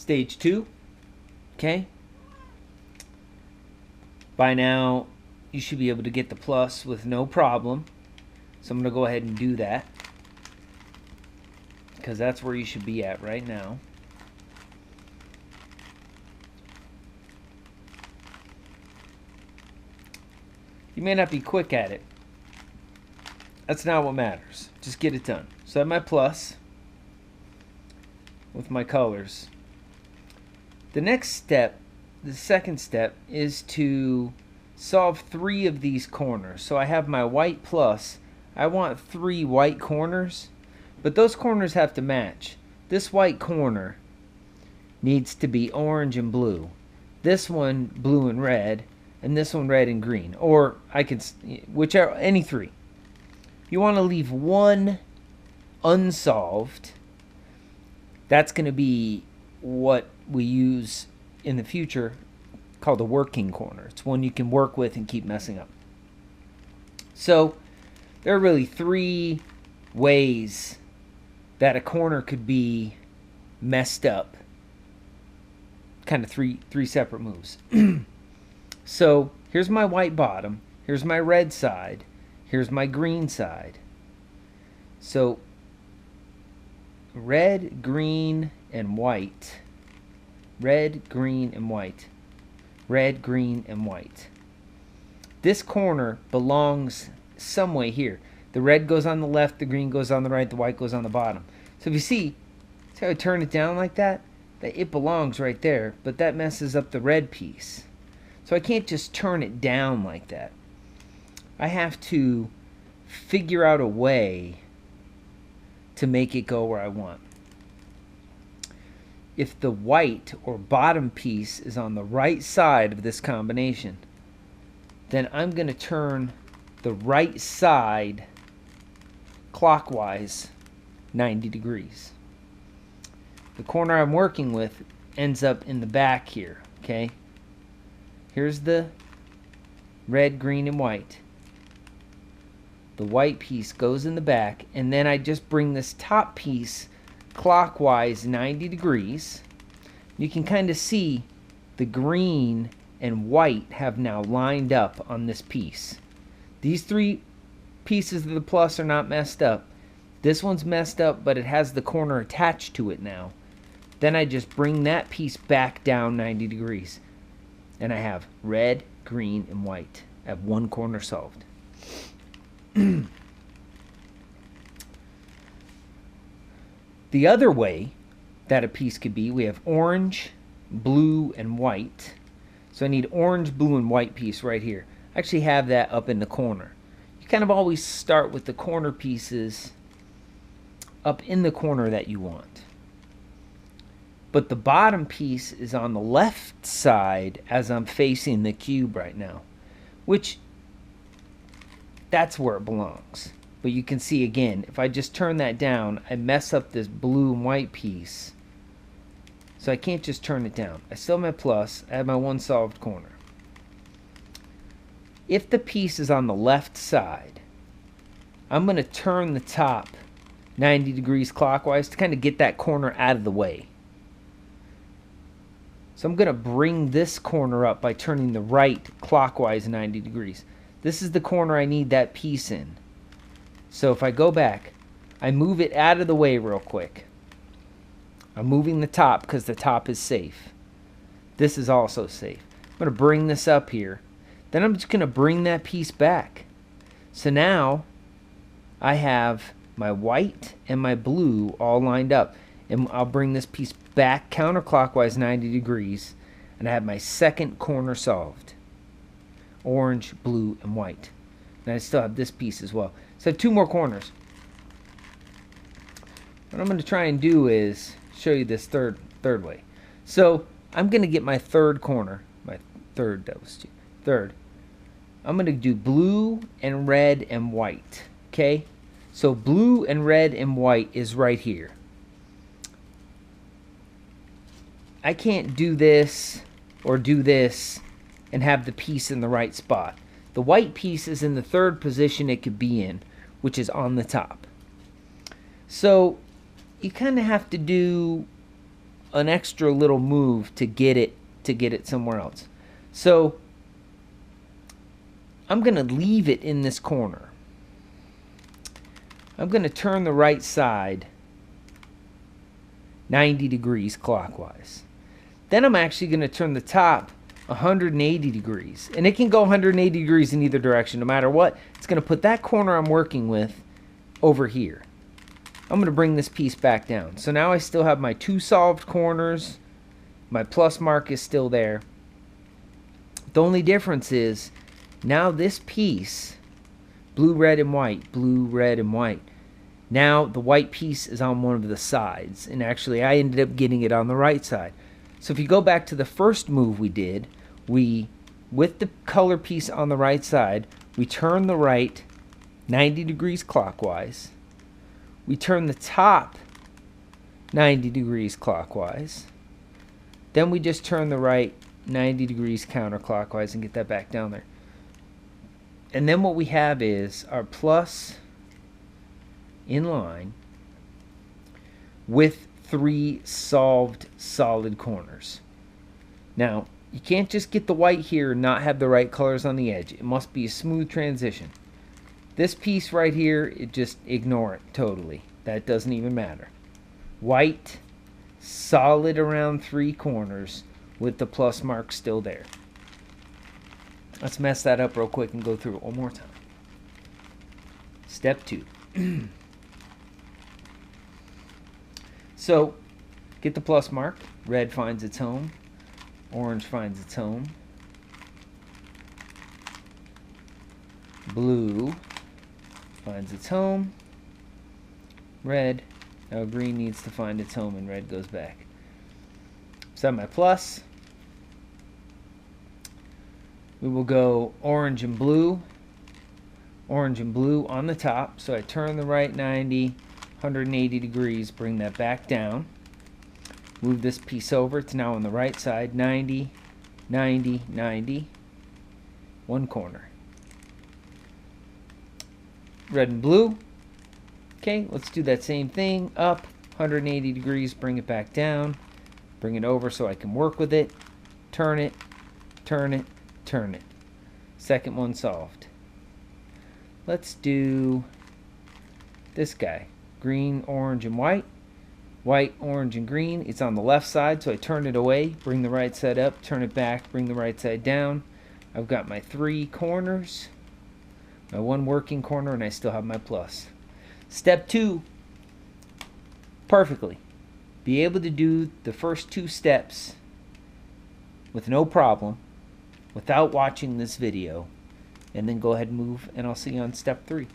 Stage 2, okay? By now, you should be able to get the plus with no problem. So I'm going to go ahead and do that, because that's where you should be at right now. You may not be quick at it. That's not what matters. Just get it done. So I have my plus with my colors. The next step, the second step, is to solve 3 of these corners. So I have my white plus. I want 3 white corners, but those corners have to match. This white corner needs to be orange and blue. This one blue and red, and this one red and green. Or I could, whichever, any 3. You want to leave one unsolved. That's going to be what we use in the future, called a working corner. It's one you can work with and keep messing up. So there are really 3 ways that a corner could be messed up. Kind of three separate moves. So here's my white bottom, here's my red side, here's my green side. So red, green, and white. Red, green, and white. Red, green, and white. This corner belongs some way here. The red goes on the left, the green goes on the right, the white goes on the bottom. So if you see how I turn it down like that, it belongs right there, but that messes up the red piece. So I can't just turn it down like that. I have to figure out a way to make it go where I want. If the white or bottom piece is on the right side of this combination, then I'm going to turn the right side clockwise 90 degrees. The corner I'm working with ends up in the back here, okay? Here's the red, green, and white. The white piece goes in the back, and then I just bring this top piece clockwise 90 degrees. You can kind of see the green and white have now lined up on this piece. These 3 pieces of the plus are not messed up. This one's messed up, but it has the corner attached to it now. Then I just bring that piece back down 90 degrees. And I have red, green, and white. I have one corner solved. The other way that a piece could be, we have orange, blue, and white. So I need orange, blue, and white piece right here. I actually have that up in the corner. You kind of always start with the corner pieces up in the corner that you want. But the bottom piece is on the left side as I'm facing the cube right now, which that's where it belongs. But you can see again, if I just turn that down, I mess up this blue and white piece. So I can't just turn it down. I still have my plus, I have my one solved corner. If the piece is on the left side, I'm going to turn the top 90 degrees clockwise to kind of get that corner out of the way. So I'm going to bring this corner up by turning the right clockwise 90 degrees. This is the corner I need that piece in. So if I go back, I move it out of the way real quick. I'm moving the top because the top is safe. This is also safe. I'm going to bring this up here. Then I'm just going to bring that piece back. So now I have my white and my blue all lined up. And I'll bring this piece back counterclockwise 90 degrees. And I have my second corner solved. Orange, blue, and white. And I still have this piece as well. So I have 2 more corners. What I'm going to try and do is show you this third way. So I'm going to get my third corner. Third. I'm going to do blue and red and white. Okay? So blue and red and white is right here. I can't do this or do this and have the piece in the right spot. The white piece is in the third position it could be in, which is on the top. So you kind of have to do an extra little move to get it somewhere else. So I'm going to leave it in this corner. I'm going to turn the right side 90 degrees clockwise. Then I'm actually going to turn the top 180 degrees. And it can go 180 degrees in either direction. No matter what, it's going to put that corner I'm working with over here. I'm going to bring this piece back down. So now I still have my 2 solved corners. My plus mark is still there. The only difference is now this piece, blue, red, and white, blue, red, and white. Now the white piece is on one of the sides. And actually I ended up getting it on the right side. So if you go back to the first move we did, with the color piece on the right side, we turn the right 90 degrees clockwise. We turn the top 90 degrees clockwise. Then we just turn the right 90 degrees counterclockwise and get that back down there. And then what we have is our plus in line with 3 solved solid corners. Now, you can't just get the white here and not have the right colors on the edge. It must be a smooth transition. This piece right here, just ignore it totally. That doesn't even matter. White, solid around 3 corners with the plus mark still there. Let's mess that up real quick and go through it one more time. Step 2. So, get the plus mark. Red finds its home. Orange finds its home. Blue finds its home. Red. Now green needs to find its home and red goes back. Set my plus. We will go orange and blue. Orange and blue on the top. So I turn the right 90, 180 degrees, bring that back down. Move this piece over. It's now on the right side. 90, 90, 90. One corner. Red and blue. Okay, let's do that same thing. Up, 180 degrees, bring it back down. Bring it over so I can work with it. Turn it, turn it, turn it. Second one solved. Let's do this guy. Green, orange, and white. White, orange, and green. It's on the left side, so I turn it away. Bring the right side up, turn it back, bring the right side down. I've got my 3 corners. My 1 working corner, and I still have my plus. Step 2, perfectly. Be able to do the first 2 steps with no problem without watching this video, and then go ahead and move, and I'll see you on step 3.